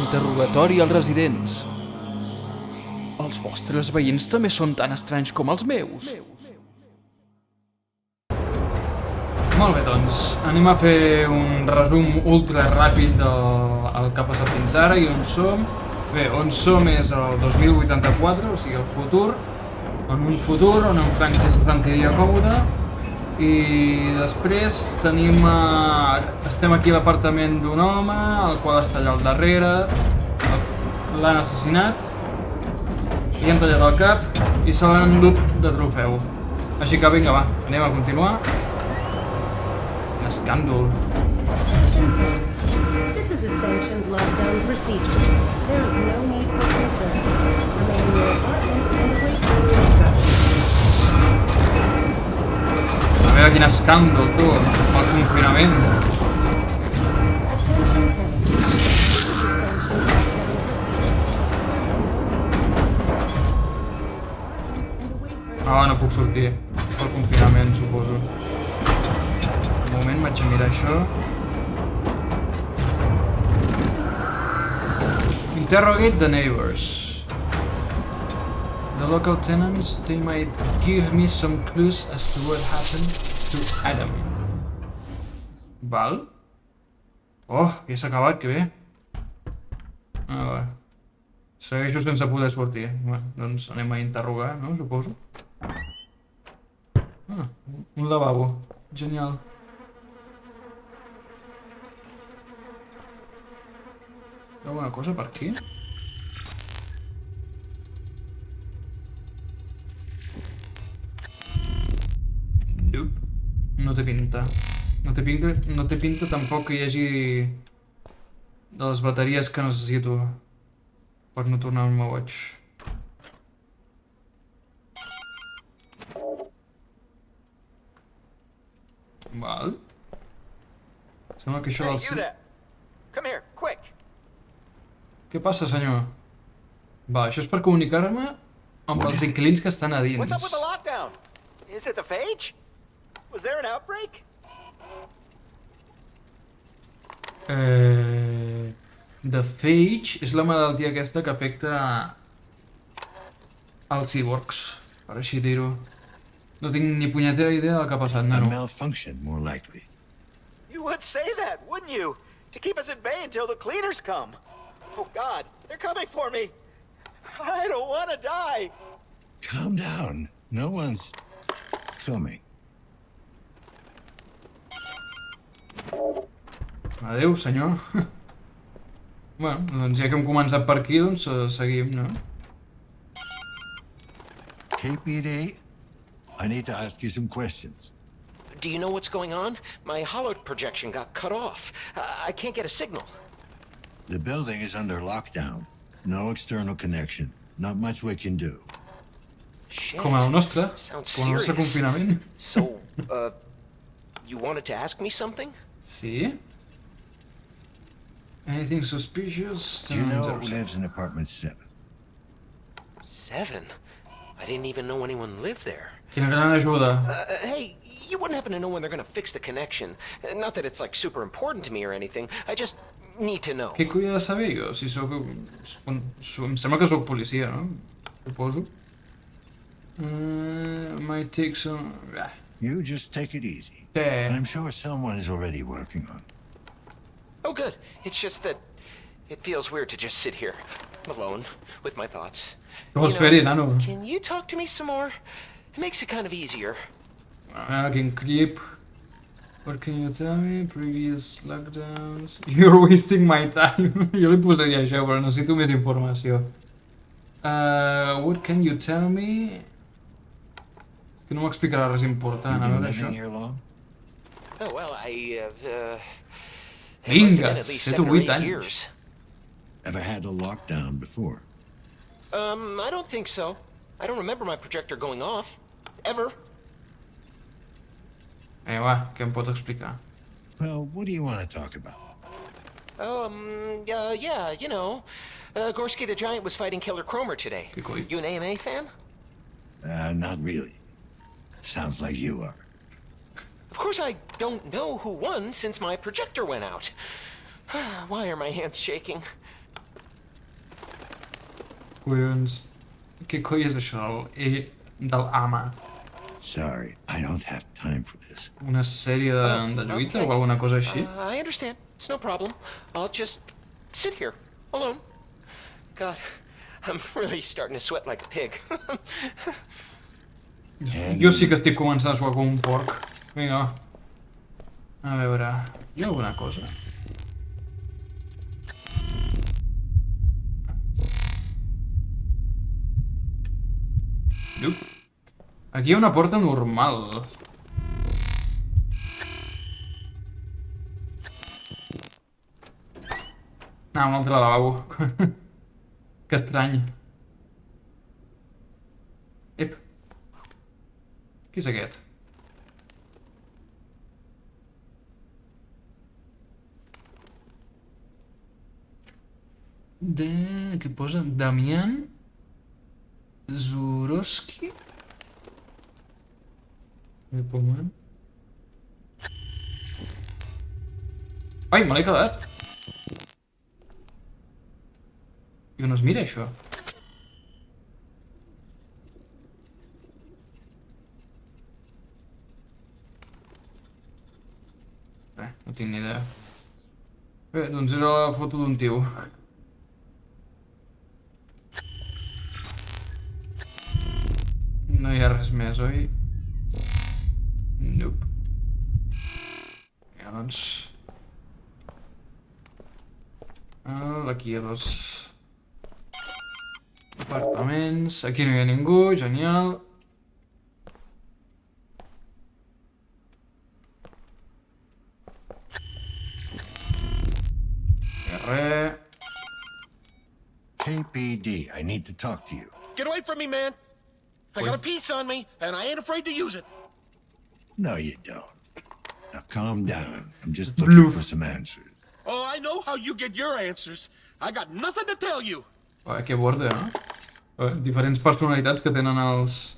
Interrogatori als residents. Els vostres veïns també són tan estranys com els meus. Molt bé, doncs, anem a fer un resum ultra ràpid del que ha passat fins ara i on som. Bé, on som és el 2084, o sigui el futur, en un futur on en Frank se sentiria còmode, i després tenim, estem aquí a l'apartament d'un home, el qual està allà al darrere, l'han assassinat, i han tallat el cap i se l'han endut de trofeu. Així que vinga, va, anem a continuar. Un escàndol. This is a sanctioned lockdown procedure. There is no need for concern. Remain in your apartments and wait for instructions. A veure quin escàndol, tu, el confinament. Attention tenants. This is a sanctioned lockdown procedure. Ah, no puc sortir pel confinament, suposo. Un moment, vaig a mirar això. Interrogate the neighbors. The local tenants, they might give me some clues as to what happened to Adam. Val? Oh, ja s'ha acabat, que bé. Ah, va. Segueixo sense poder sortir. Bé, doncs anem a interrogar, no? Suposo. Ah, un lavabo. Genial. Hi ha alguna cosa per aquí? No té pinta. No té pinta tampoc que hi hagi de les bateries que necessito per no tornar-me boig. Val. Sembla que això del... Come here, quick. Què passa, senyor? Va, això és per comunicar-me amb els inquilins que estan a dins. What's up with the lockdown? Is it the phage? Was there an outbreak? The phage és la malaltia aquesta que afecta als cyborgs, per així dir-ho. No tinc ni punyetera idea del que ha passat, A nano. malfunction, more likely. You would say that, wouldn't you? To keep us at bay until the cleaners come. Oh God, they're coming for me. I don't want to die. Calm down. No one's coming. Adéu, senyor. Bueno, doncs ja que hem començat per aquí, doncs seguim, no? KPD, I need to ask you some questions. Do you know what's going on? My hollow projection got cut off. I can't get a signal. The building is under lockdown. No external connection. Not much we can do. Shit. Com el nostre, Sounds com el nostre serious. confinament. So, you wanted to ask me something? Sí? Anything suspicious? Do you know who lives in apartment 7? 7? I didn't even know anyone lived there. Quina gran ajuda. Hey, you wouldn't happen to know when they're gonna fix the connection? Not that it's like super important to me or anything. I just need to know. Què coi he de saber jo? Si sóc... Em sembla que sóc policia, no? Suposo. Might take some... You just take it easy. Sí. I'm sure someone is already working on it. Oh, good. It's just that it feels weird to just sit here, alone, with my thoughts. Què vols fer-hi, nano? Can you talk to me some more? It makes it kind of easier. Quin clip. What can you tell me? Previous lockdowns... You're wasting my time. Jo li posaria això, però necessito més informació. What can you tell me? És que no m'explicarà res important, a You've been veure això. living here long? Oh, well, Vinga, at least 7 o 7 or 8 8 anys. years. Ever had a lockdown before? I don't think so. I don't remember my projector going off. Ever. Va, què em pots explicar? Well, what do you want to talk about? Yeah, you know. Gorski the Giant was fighting Killer Cromer today. Què coi? You an AMA fan? Not really. Sounds like you are. Of course I don't know who won since my projector went out. Why are my hands shaking? Collons. Què coi és això, el del ama? Sorry, I don't have time for this. Una sèrie de lluita o alguna cosa així? I understand. It's no problem. I'll just sit here, alone. God, I'm really starting to sweat like a pig. Jo sí que estic començant a suar com un porc. Vinga, va. A veure, hi ha alguna cosa? Llup. Aquí hi ha una porta normal. Ah, un altre lavabo. Que estrany. Ep. Qui és aquest? Què posa? Damian Zurowski? Ai, me l'he quedat. I on es mira això? No tinc ni idea. Bé, doncs era la foto d'un tio. No hi ha res més, oi? Nope. Ja, doncs... Aquí hi ha dos... apartaments. Aquí no hi ha ningú, genial. Res. KPD, I need to talk to you. Get away from me, man! I got a piece on me, and I ain't afraid to use it. No, you don't. Now calm down. I'm just looking for some answers. Oh, I know how you get your answers. I got nothing to tell you. Que borde, no? Diferents personalitats que tenen els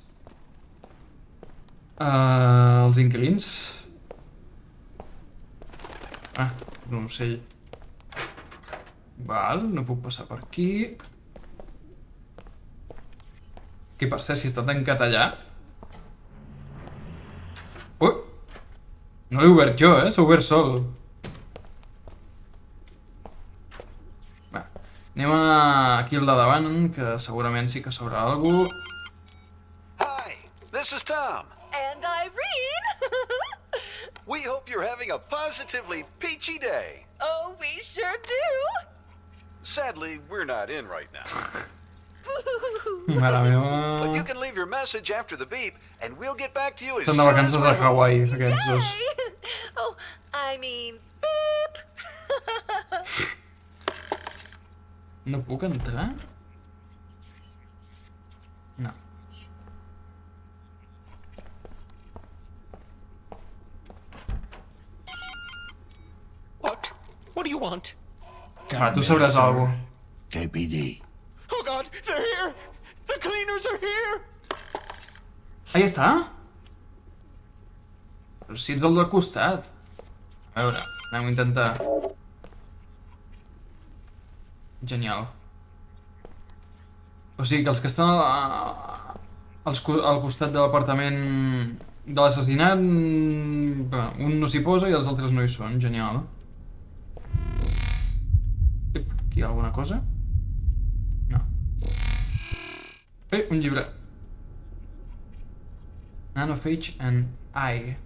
inquilins. Ah, un ocell. Val, no puc passar per aquí. Que per cert, si està tancat allà... Ui! No l'he obert jo, s'ha obert sol. Va, anem aquí al de davant, que segurament sí que s'obrà alguna cosa. Hi, this is Tom. And Irene! We hope you're having a positively peachy day. Oh, we sure do! Sadly, we're not in right now. Mare But you meva... can leave your message after the beep, and we'll get back to you as Són soon de as vacances we're a home. Hawaii, aquests dos. Yay! Oh, I mean, beep! No puc entrar? No. What? What do you want? Va, tu sabràs alguna cosa. KPD. Oh, God, they're here! The cleaners are here! Ah, ja està? Però si ets el del costat. A veure, anem a intentar. Genial. O sigui que els que estan al costat de l'apartament de l'assassinat, un no s'hi posa i els altres no hi són. Genial. Aquí hi ha alguna cosa? No. Un llibre. Nanophage and I.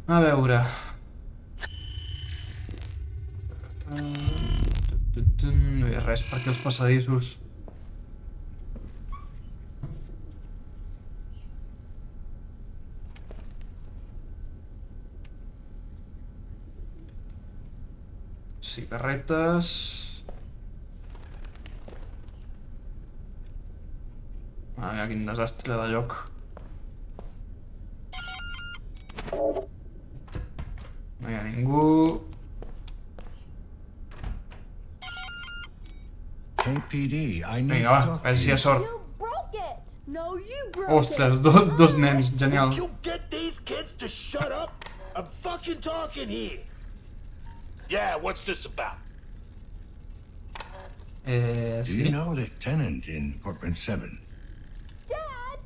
A veure... No hi ha res per aquí als passadissos. Cigarretes... Ah, mira, quin desastre de lloc. No hi ha ningú... KPD, I need Vinga, va, to a talk veure to si hi ha you. sort. You broke it! No, you broke Ostres, it! dos nens, genial. You get these kids to shut up? I'm fucking talking here! Yeah, what's this about? Do you Sí. know the tenant in apartment 7? Dad,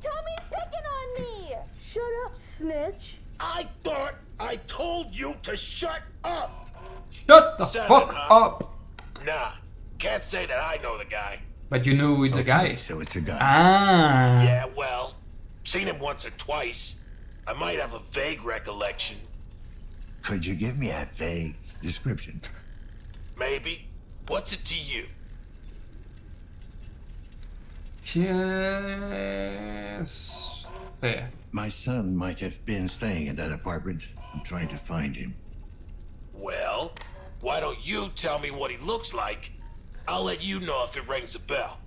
Tommy's picking on me! Shut up, snitch. I thought I told you to shut up! Shut the Seven, fuck huh? up! Nah, can't say that I know the guy. But you know it's a guy. So it's a guy. Ah. Yeah, well, seen him once or twice. I might have a vague recollection. Could you give me a vague description? Maybe. What's it to you? Yes. There. My son might have been staying in that apartment. I'm trying to find him. Well, why don't you tell me what he looks like? I'll let you know if it rings a bell.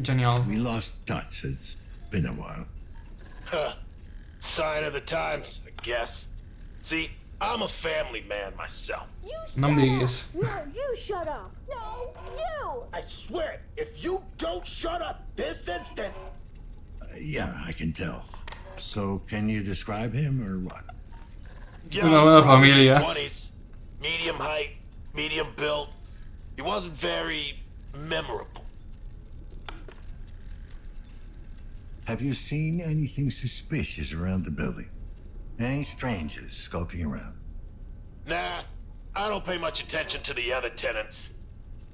Genial. We lost touch. It's been a while. Huh. Sign of the times, I guess. See, I'm a family man myself. You No me diguis. No, you shut up. No, you! I swear, if you don't shut up this instant... Yeah, I can tell. So, can you describe him or what? Young, Una buena probably in his familia. 20s, medium height, medium build. He wasn't very memorable. Have you seen anything suspicious around the building? Any strangers skulking around? Nah, I don't pay much attention to the other tenants.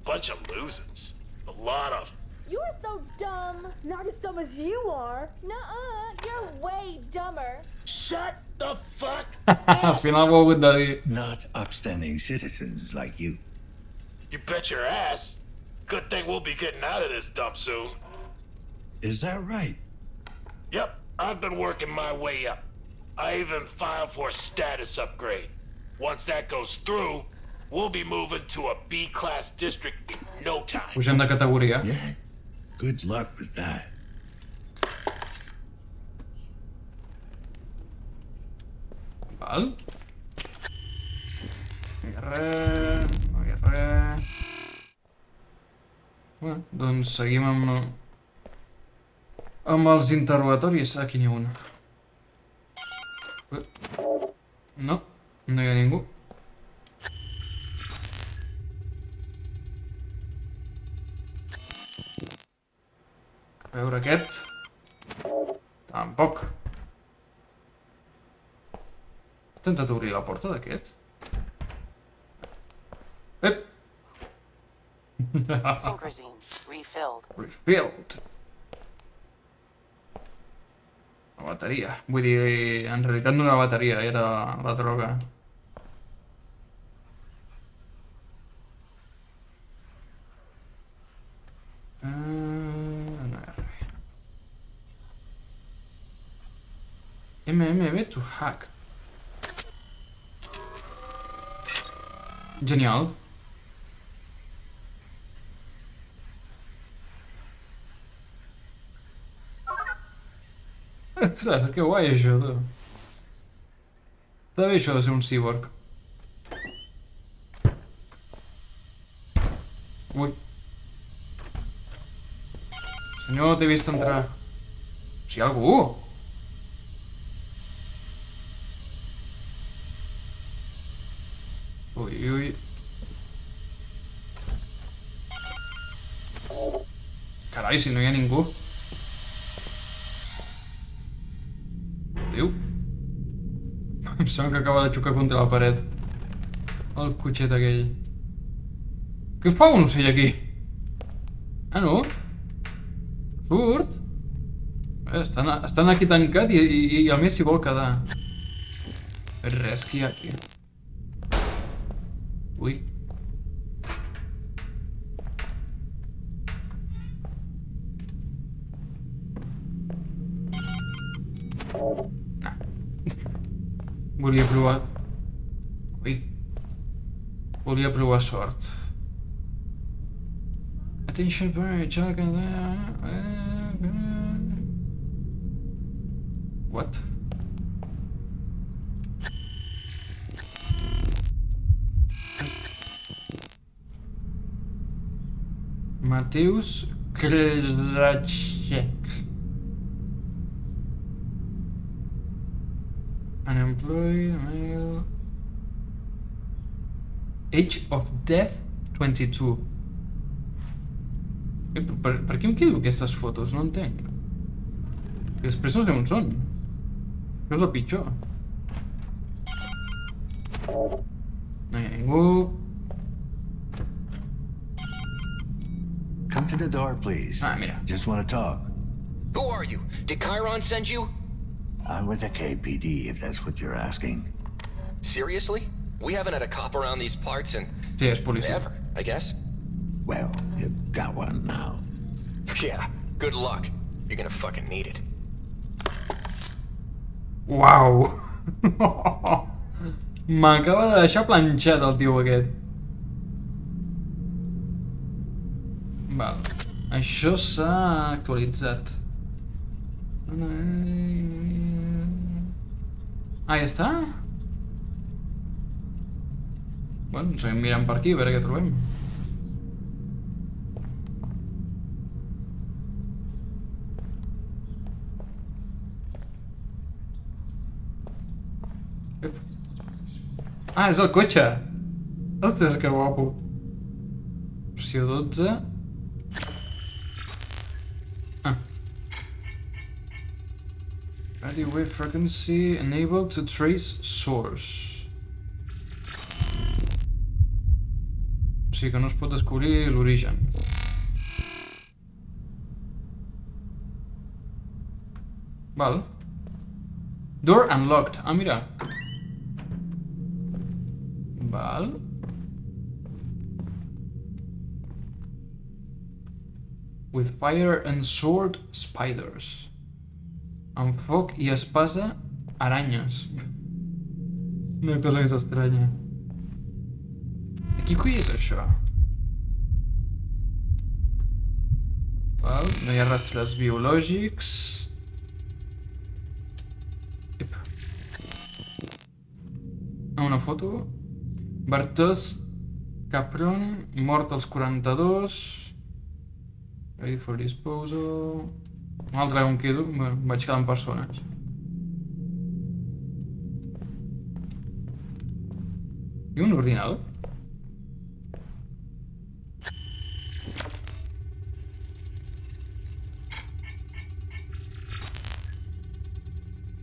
Bunch of losers. A lot of 'em. You are so dumb. Not as dumb as you are. Nuh-uh, you're way dumber. Shut the fuck Al final ho hagut de dir. Not upstanding citizens like you. You bet your ass. Good thing we'll be getting out of this dump soon. Is that right? Yep, I've been working my way up. I even filed for a status upgrade. Once that goes through, we'll be moving to a B-class district in no time. Pugem de categoria. Yeah. Good luck with that. Val. No hi ha res, no hi ha res. Bueno, doncs seguim amb els interrogatoris. Aquí n'hi ha un. No, no hi ha ningú. A veure aquest. Tampoc. He intentat obrir la porta d'aquest? Ep! Synchrosine refilled. Refilled. La bateria. Vull dir, en realitat no era la bateria, era la droga. No hi ha res. MMB to hack. Genial. Ostres, que guai això, tu. Està bé això de ser un cyborg. Ui. Senyor, t'he vist entrar. O sigui, algú? Ui, ui. Carai, si no hi ha ningú. Diu? Em sembla que acaba de xocar contra la paret. El cotxet aquell. Què fa un ocell aquí? Ah, no? Surt? Estan aquí tancat i a més s'hi vol quedar. Res, que hi ha aquí? Ui. Nah. Volia provar... Ui. Volia provar sort. Attention, very joking. What? Mateus Krelacek. Unemployed, male. Age of Death 22. Per què em quedo aquestes fotos? No entenc. I després no sé on són. Això és el pitjor. No hi ha ningú. Come to the door, please. Ah, mira. Just want to talk. Who are you? Did Chiron send you? I'm with the KPD, if that's what you're asking. Seriously? We haven't had a cop around these parts in... Sí, és policia. ever, I guess. Well, you've got one now. Yeah, good luck. You're gonna fucking need it. Uau! M'acaba de deixar planxat el tio aquest. Val. Això s'ha actualitzat. Ah, ja està? Bueno, seguim mirant per aquí, a veure què trobem. Ah, és el cotxe! Ostres, que guapo! Versió 12. Ah. Radio wave frequency enabled to trace source. O sigui que no es pot descobrir l'origen. Val. Door unlocked. Ah, mira. Val. With fire and sword, spiders. Amb foc i espasa, aranyes. Una cosa més estranya. Aquí coi és això? Val, no hi ha rastres biològics. Ep. Una foto. Bartos Capron, mort als 42. Ready for disposal. Un altre on quedo, bueno, vaig quedar amb persones. I un ordinador?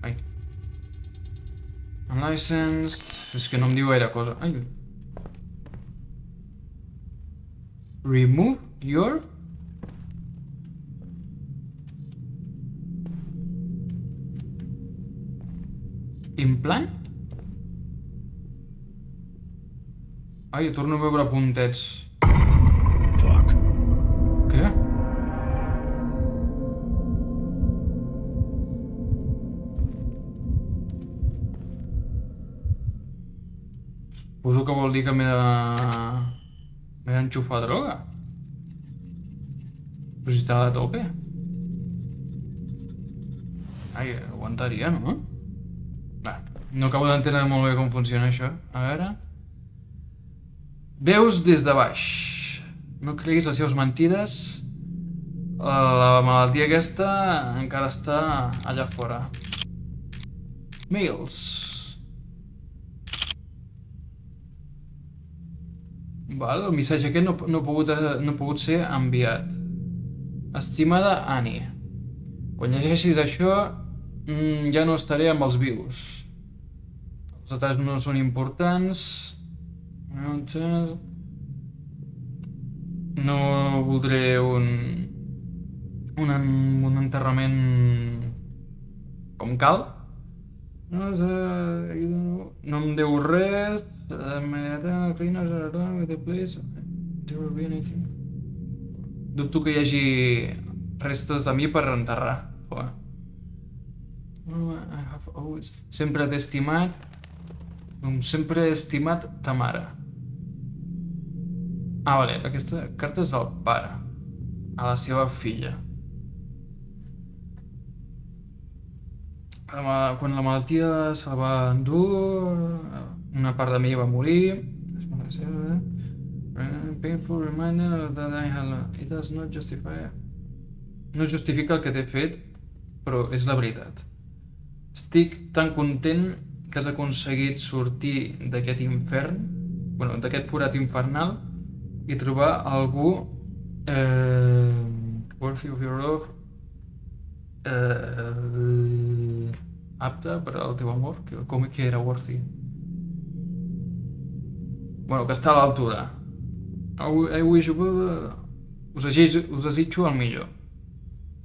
Ai. Unlicensed... És que no em diu gaire cosa. Ai. Remove your... implant? Ai, torno a veure puntets. Fuck. Què? Suposo que vol dir que m'he d'enxufar droga. Però si està a tope. Ai, aguantaria, no? Va, no acabo d'entendre molt bé com funciona això. A veure... Veus des de baix. No creguis les seves mentides. La malaltia aquesta encara està allà fora. Mails. Val, el missatge aquest no ha pogut ser enviat. Estimada Annie, quan llegeixis això ja no estaré amb els vius. Els detalls no són importants. No voldré un enterrament com cal. No em deu res. Dubto que hi hagi restes de mi per enterrar. Sempre t'he estimat. Sempre he estimat ta mare. Ah, vale, aquesta carta és del pare a la seva filla. Quan la malaltia se'l va endur, una part de mi va morir. Painful reminder that I had... It does not justify... No justifica el que t'he fet, però és la veritat. Estic tan content que has aconseguit sortir d'aquest infern. bueno, d'aquest forat infernal i trobar algú worthy of your love, apte per al teu amor, com que era worthy? Bueno, que està a l'altura. I wish us desitjo el millor.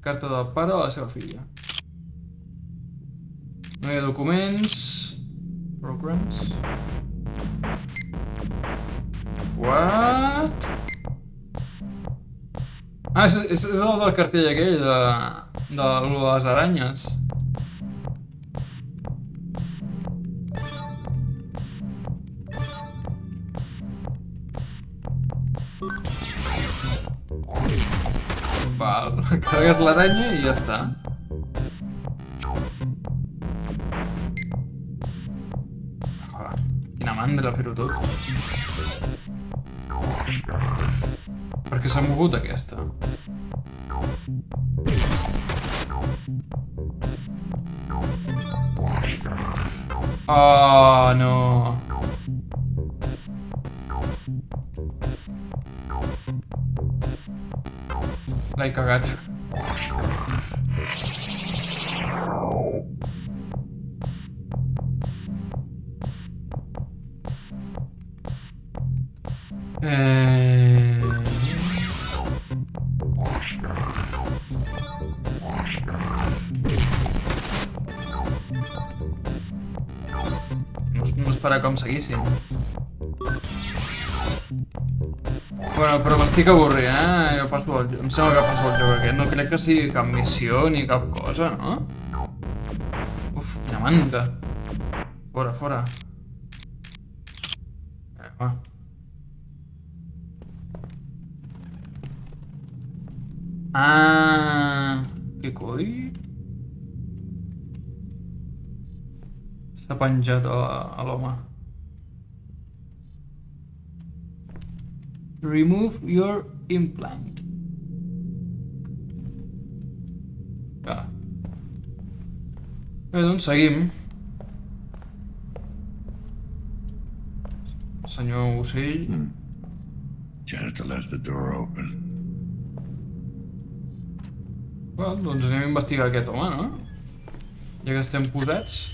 Carta del pare a la seva filla. No hi ha documents. Programs. What? Ah, és el del cartell aquell de les aranyes. Val, carregues l'aranya i ja està. Quina mandra fer-ho tot. Per què s'ha mogut aquesta? Oh, no. L'he cagat. No esperava com seguissin. Bueno, però m'estic avorrint, Jo passo el joc. Em sembla que passo el joc aquest. No crec que sigui cap missió ni cap cosa, no? Uf, quina manta. Fora, fora. Va. Ah, que codi? S'ha penjat a l'home. Remove your implant. Ja. Bé, doncs seguim. Senyor ocell. Janitor left the door open. Bueno, doncs anem a investigar aquest home, no? Ja que estem posats.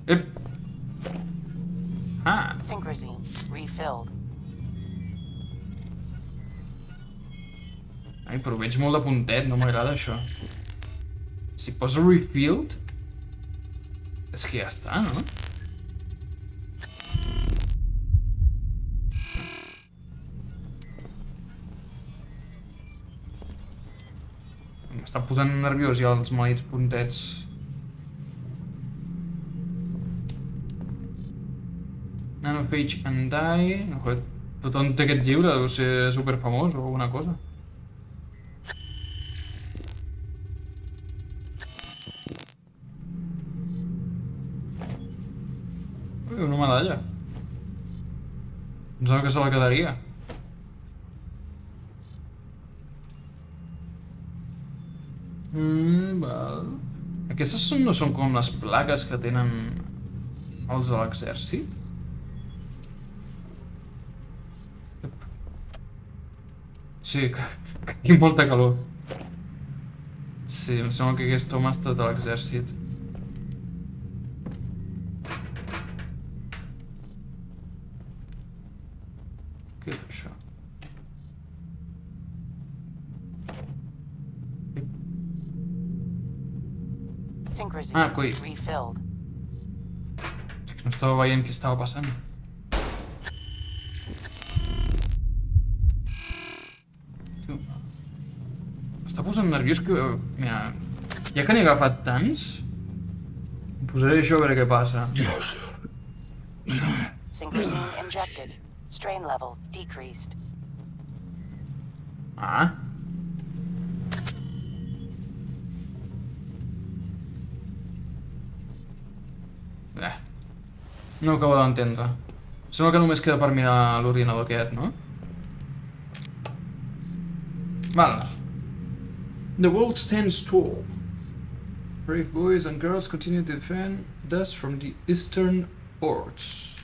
Ep! Ah! Synchrony refilled. Ai, però veig molt de puntet, no m'agrada això. Si poso refilled... És que ja està, no? M'està posant nerviós ja els maleïts puntets. Nanophage and Die... Joder, tothom té aquest llibre, deu ser superfamós o alguna cosa. Ui, una medalla. Pensava que se la quedaria. Val. Aquestes no són com les plaques que tenen els de l'exèrcit? Sí, que tinc molta calor. Sí, em sembla que aquest home ha estat a l'exèrcit. Què és això? Ah, coi. Refilled. No estava veient què estava passant. M'està posant nerviós que... Mira, ja que n'he agafat tants, em posaré això a veure què passa. Synchrony injected. Strain level decreased. Ah. No ho acabo d'entendre. Sembla que només queda per mirar l'ordinador aquest, no? Val. The world stands tall. Brave boys and girls continue to defend us from the eastern hordes.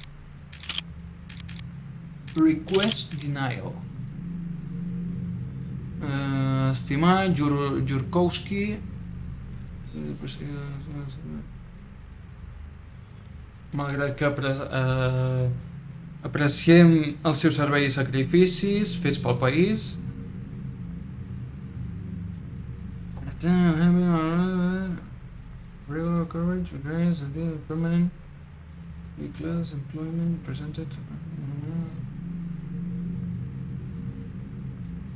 Request denial. Estimat Jurkowski. Malgrat que apreciem els seus serveis i sacrificis fets pel país, regular coverage requires a permanent class employment presented.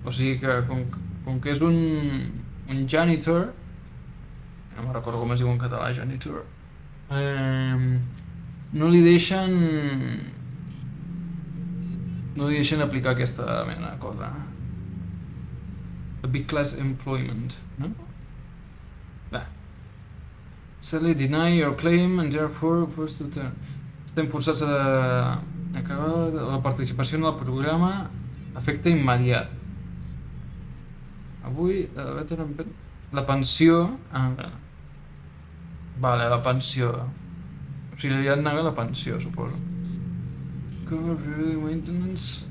O sigui que com que és un janitor, no me'n recordo com es diu en català, janitor, no li deixen aplicar aquesta mena de cosa. A big class employment, no? Bé. Sadly deny your claim and therefore forced to turn. Estem forçats a acabar la participació en el programa efecte immediat. Avui la pensió... Vale, la pensió. O sigui, li han negat la pensió, suposo. Maintenance...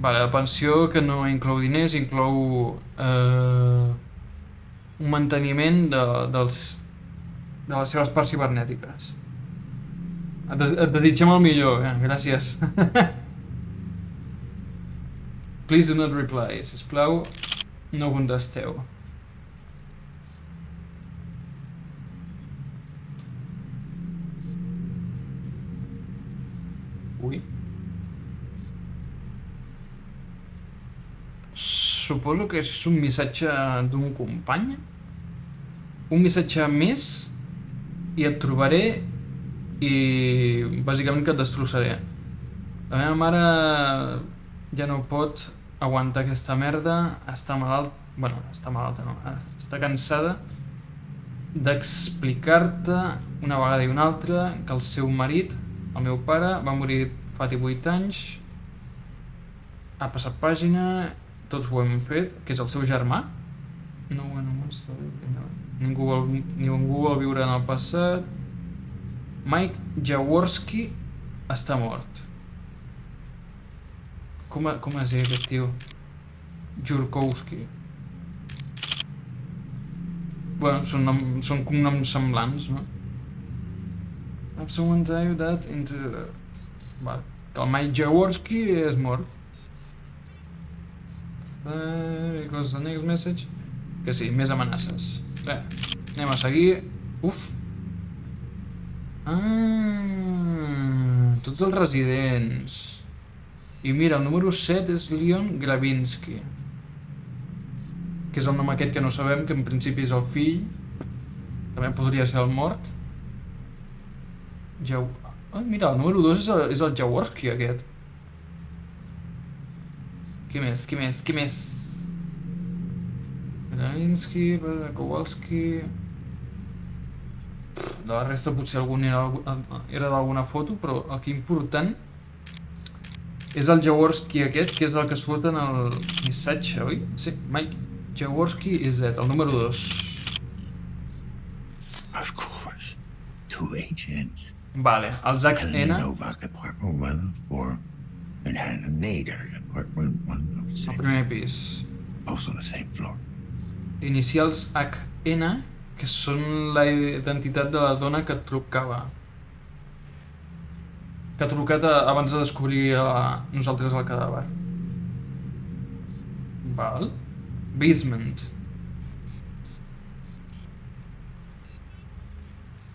Vale, la pensió que no inclou diners, inclou un manteniment de les seves parts cibernètiques. Et desitgem el millor, gràcies. Please do not reply, sisplau, no contesteu. Ui. Suposo que és un missatge d'un company. Un missatge més i et trobaré i bàsicament que et destrossaré. La meva mare ja no pot aguantar aquesta merda, està malalta, bueno, està malalta no, està cansada d'explicar-te una vegada i una altra que el seu marit, el meu pare, va morir fa 18 anys, ha passat pàgina, tots ho hem fet, que és el seu germà. No, ningú vol viure en el passat. Mike Jaworski està mort. Com es diu aquest tio? Jurkowski. Bueno, són cognoms semblants, no? Have someone tell you that into... Vale, que el Mike Jaworski és mort. Because the next message... Que sí, més amenaces. Bé, anem a seguir. Uf! Tots els residents. I mira, el número 7 és Leon Gravinsky, que és el nom aquest que no sabem, que en principi és el fill. També podria ser el mort. Mira, el número 2 és el Jaworski aquest. Qui més? Gravinsky, Kowalski... De la resta potser algun era d'alguna foto, però el que important és el Jaworski aquest, que és el que surt en el missatge, oi? Sí, Mike Jaworski is dead, el número 2. Of course. 2 agents. Vale, els HN... Hannah Novak, apartment 104, and Hannah Nader, apartment 106. El primer pis. Both on the same floor. Inicials HN, que són la identitat de la dona que et trucava. Que ha trucat abans de descobrir nosaltres el cadàver. Val. Basement.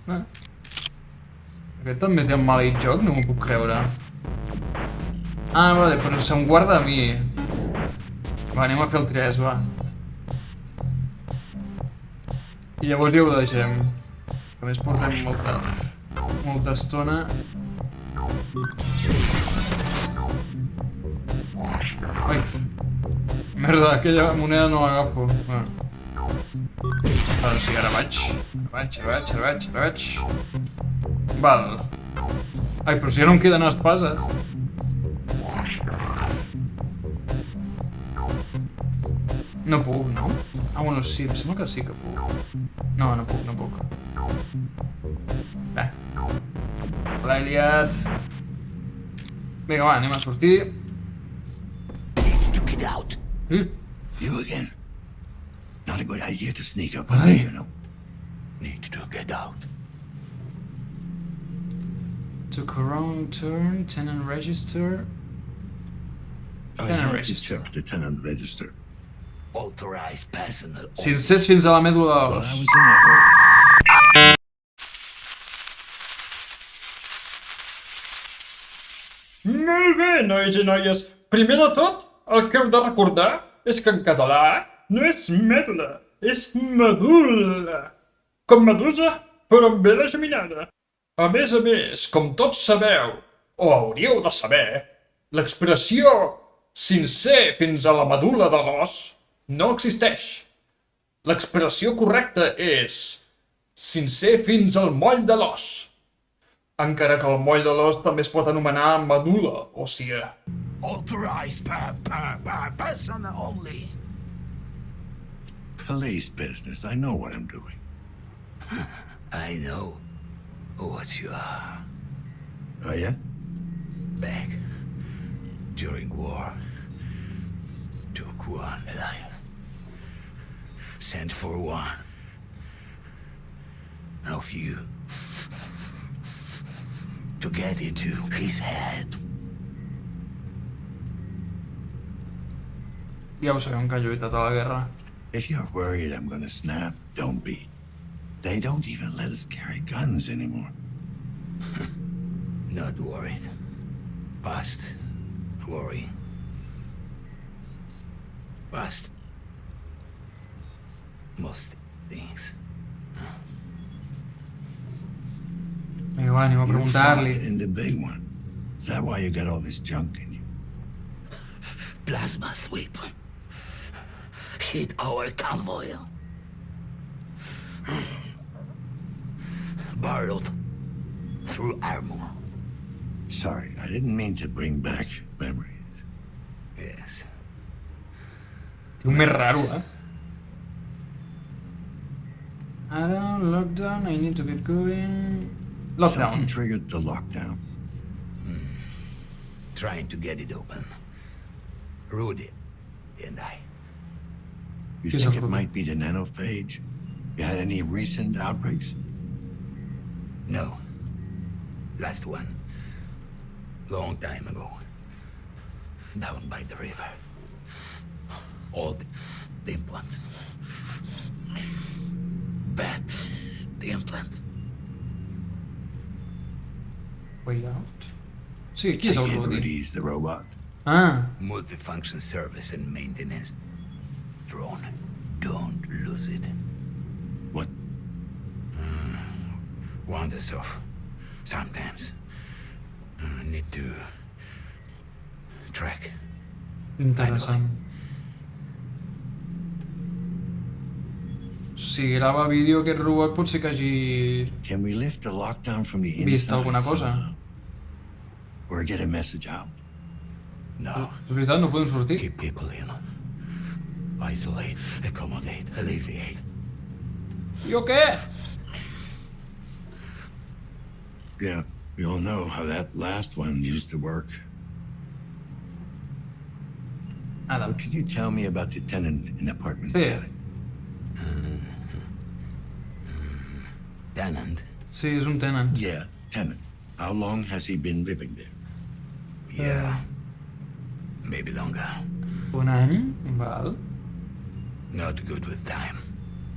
Aquest també té un maleït joc, no m'ho puc creure. Vale, però se'm guarda a mi. Va, anem a fer el 3, va. I llavors ja ho deixem. A més portem molta estona. Ai! Merda, aquella moneda no l'agafo. Doncs sí, ara vaig. Val. Ai, però si ja no em queden espases. No puc, no? Ah, bueno, sí, em sembla que sí que puc. No, no puc. Bé. L'he liat. Vinga, va, anem a sortir. To get out. You again. Not a good idea to sneak up on me, you know. Need to get out. Took a wrong turn, tenant register. I Tenant had to register. check the tenant register. Authorized personal. Cincers fins a la mèdula Well, I d'os. was in a hurry. Molt bé, nois i noies. Primer de tot, el que heu de recordar és que en català no és mèdula, és medul·la. Com medusa, però amb B de geminada. A més, com tots sabeu, o hauríeu de saber, l'expressió sincer fins a la medul·la de l'os no existeix. L'expressió correcta és sincer fins al moll de l'os. Encara que el moll de l'os també es pot anomenar medul·la òssia. Authorized personal only. Police business. I know what I'm doing. I know what you are. Oh, yeah? Back during war, took one alive, sent for one of you to get into his head. Ja ho sabem que ha lluitat a la guerra. If you're worried I'm gonna snap, don't be. They don't even let us carry guns anymore. Not worried. Past worry. Past most things. Vinga, va, anem a You fought preguntar-li. in the big one. Is that why you got all this junk in you? Plasma sweep hit our convoy. Barreled through armor. Sorry, I didn't mean to bring back memories. Yes. Un més raro, Ara, lockdown, I need to get going. Something Lockdown. triggered the lockdown. Trying to get it open. Rudy and I. You Yes, think of it course. might be the nanophage? You had any recent outbreaks? No. Last one. Long time ago. Down by the river. All the implants. Bad. The implants. Way out. Sí, qui és el Take it, Rudy? Rudy's the robot. Ah, Multifunction service and maintenance drone. Don't lose it. What? Wanders off. Sometimes. Need to track. interessant. Si grava vídeo aquest robot pot ser que hagi Can we lift the lockdown from the vist inside alguna cosa. somehow? Or get a message out? No. És veritat, no podem sortir. Keep people in. Isolate, accommodate, alleviate. Jo què? Yeah, we all know how that last one used to work. Nada. What can you tell me about the tenant in apartment Sí. 7? Tenant? Sí, és un tenant. Yeah, tenant. How long has he been living there? Yeah. Maybe longer. Un any? Val. Not good with time.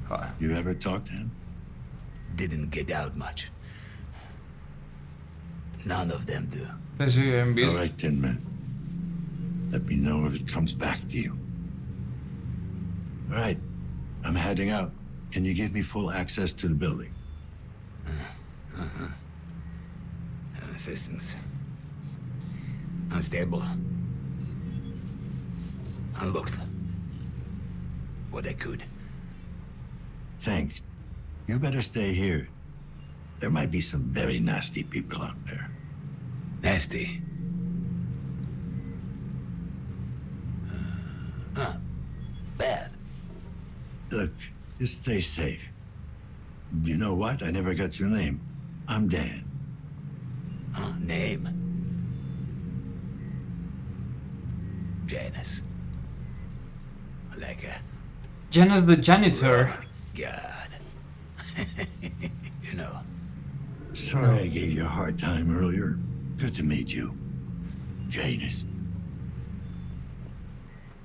Joder. You ever talked to him? Didn't get out much. None of them do. Sí, hem All vist. right, Tin Man. Let me know if it comes back to you. All right, I'm heading out. Can you give me full access to the building? Assistance. Unstable. Unlocked. What I could. Thanks. You better stay here. There might be some very nasty people out there. Nasty. Bad. Look, just stay safe. You know what? I never got your name. I'm Dan. Name? Janus. Like a... Janus the janitor. God. You know. Sorry I gave you a hard time earlier. Good to meet you. Janus.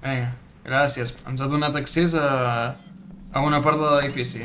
Vinga, gràcies. Ens ha donat accés a una part de l'edifici.